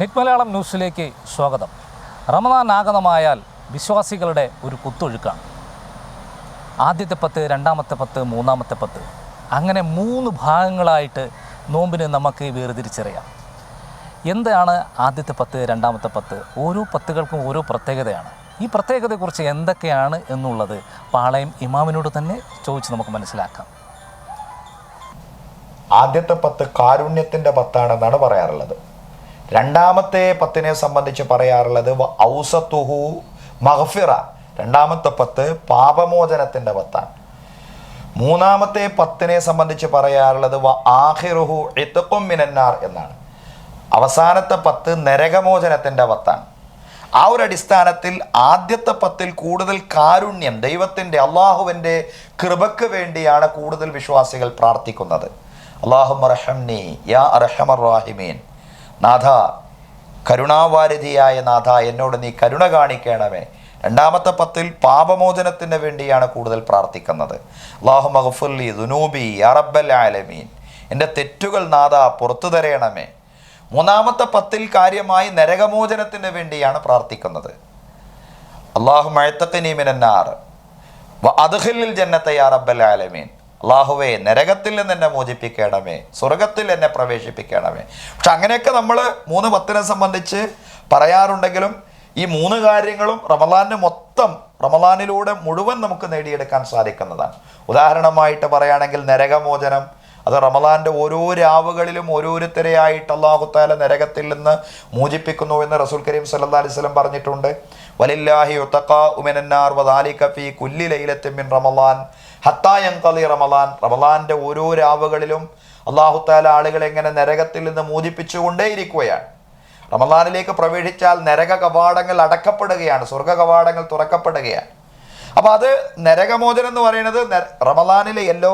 Net Malayalam ന്യൂസിലേക്ക് സ്വാഗതം. റമദാൻ ആഗതമായാൽ വിശ്വാസികളുടെ ഒരു കുത്തൊഴുക്കാണ്. ആദ്യത്തെ 10, രണ്ടാമത്തെ 10, മൂന്നാമത്തെ 10, അങ്ങനെ 3 ഭാഗങ്ങളായിട്ട് നോമ്പിന് നമുക്ക് വേർതിരിച്ചറിയാം. എന്താണ് ആദ്യത്തെ 10, രണ്ടാമത്തെ 10? ഓരോ 10കൾക്കും ഓരോ പ്രത്യേകതയാണ്. ഈ പ്രത്യേകതയെക്കുറിച്ച് എന്തൊക്കെയാണ് എന്നുള്ളത് പാളയം ഇമാമിനോട് തന്നെ ചോദിച്ച് നമുക്ക് മനസ്സിലാക്കാം. ആദ്യത്തെ 10 കാരുണ്യത്തിൻ്റെ 10ആണെന്നാണ് പറയാറുള്ളത്. രണ്ടാമത്തെ 10നെ സംബന്ധിച്ച് പറയാറുള്ളത് ഔസത്തുഹു മഗ്ഫിറ, രണ്ടാമത്തെ 10 പാപമോചനത്തിൻ്റെ 10ആണ്. മൂന്നാമത്തെ 10നെ സംബന്ധിച്ച് പറയാറുള്ളത് ആഖിറുഹു ഇത്ഖും മിനന്നാർ എന്നാണ്. അവസാനത്തെ 10 നരകമോചനത്തിൻ്റെ 10ആണ്. ആ ഒരു അടിസ്ഥാനത്തിൽ ആദ്യത്തെ 10ൽ കൂടുതൽ കാരുണ്യം, ദൈവത്തിൻ്റെ അള്ളാഹുവിൻ്റെ കൃപയ്ക്ക് വേണ്ടിയാണ് കൂടുതൽ വിശ്വാസികൾ പ്രാർത്ഥിക്കുന്നത്. അല്ലാഹുമ്മ റഹംനി യാ അർഹമർ റാഹിമീൻ, നാഥ കരുണാവാരിധിയായ നാഥ, എന്നോട് നീ കരുണ കാണിക്കണമേ. രണ്ടാമത്തെ 10ൽ പാപമോചനത്തിന് വേണ്ടിയാണ് കൂടുതൽ പ്രാർത്ഥിക്കുന്നത്. അല്ലാഹുമ്മ ഗ്ഫിർലി ദുനൂബി യാ റബ്ബൽ ആലമീൻ, എൻ്റെ തെറ്റുകൾ നാഥ പുറത്തു തരയണമേ. മൂന്നാമത്തെ 10ൽ കാര്യമായി നരകമോചനത്തിന് വേണ്ടിയാണ് പ്രാർത്ഥിക്കുന്നത്. അല്ലാഹുമ്മ അഅ്തിഖ്നി മിനന്നാർ വ അദ്ഖിലിൽ ജന്നത യാ റബ്ബൽ ആലമീൻ, അള്ളാഹുവേ നരകത്തിൽ നിന്ന് എന്നെ മോചിപ്പിക്കണമേ, സ്വർഗത്തിൽ എന്നെ പ്രവേശിപ്പിക്കണമേ. പക്ഷെ അങ്ങനെയൊക്കെ നമ്മൾ 3 10നെ സംബന്ധിച്ച് പറയാറുണ്ടെങ്കിലും ഈ 3 കാര്യങ്ങളും റമദാനിലൂടെ മുഴുവൻ നമുക്ക് നേടിയെടുക്കാൻ സാധിക്കുന്നതാണ്. ഉദാഹരണമായിട്ട് പറയുകയാണെങ്കിൽ നരകമോചനം, അത് റമദാൻ്റെ ഓരോ രാവുകളിലും ഓരോരുത്തരെയായിട്ട് അല്ലാഹു തആല നരകത്തിൽ നിന്ന് മോചിപ്പിക്കുന്നു എന്ന് റസൂൽ കരീം സല്ലല്ലാഹു അലൈഹി വസല്ലം പറഞ്ഞിട്ടുണ്ട്. വലില്ലാഹി ഉതഖാഉ മിനന്നാർ വദാലിക ഫീ കുല്ലി ലൈലത്തിൻ മിൻ റമളാൻ ഹത്താ യൻഖളി റമളാൻ. റമളാൻ്റെ ഓരോ രാവുകളിലും അല്ലാഹു തആല ആളുകളെ എങ്ങനെ നരകത്തിൽ നിന്ന് മോചിപ്പിച്ചുകൊണ്ടേയിരിക്കുകയാണ്. റമളാനിലേക്ക് പ്രവേശിച്ചാൽ നരക കവാടങ്ങൾ അടക്കപ്പെടുകയാണ്, സ്വർഗ കവാടങ്ങൾ തുറക്കപ്പെടുകയാണ്. അപ്പോൾ അത് നരകമോചനം എന്ന് പറയുന്നത് റമളാനിലെ എല്ലാ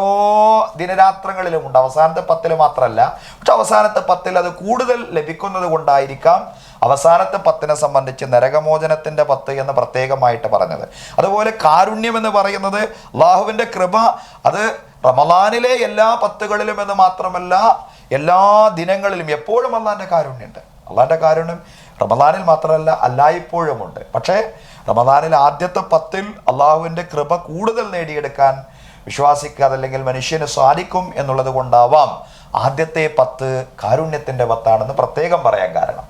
ദിനരാത്രങ്ങളിലും ഉണ്ട്, അവസാനത്തെ 10ൽ മാത്രമല്ല. പക്ഷെ അവസാനത്തെ 10ൽ അത് കൂടുതൽ ലഭിക്കുന്നത് കൊണ്ടായിരിക്കാം അവസാനത്തെ 10നെ സംബന്ധിച്ച് നരകമോചനത്തിൻ്റെ 10 എന്ന് പ്രത്യേകമായിട്ട് പറഞ്ഞത്. അതുപോലെ കാരുണ്യം എന്ന് പറയുന്നത് അള്ളാഹുവിൻ്റെ കൃപ, അത് റമളാനിലെ എല്ലാ 10കളിലും എന്ന് മാത്രമല്ല എല്ലാ ദിനങ്ങളിലും എപ്പോഴും അള്ളാഹിൻ്റെ കാരുണ്യമുണ്ട്. അള്ളാഹിൻ്റെ കാരുണ്യം റമളാനിൽ മാത്രമല്ല എല്ലായ്പ്പോഴുമുണ്ട്. പക്ഷേ റമളാനിൽ ആദ്യത്തെ 10ൽ അള്ളാഹുവിൻ്റെ കൃപ കൂടുതൽ നേടിയെടുക്കാൻ വിശ്വാസിക്ക് അതല്ലെങ്കിൽ മനുഷ്യന് സാധിക്കും എന്നുള്ളത് കൊണ്ടാവാം ആദ്യത്തെ 10 കാരുണ്യത്തിൻ്റെ 10ആണെന്ന് പ്രത്യേകം പറയാൻ കാരണം.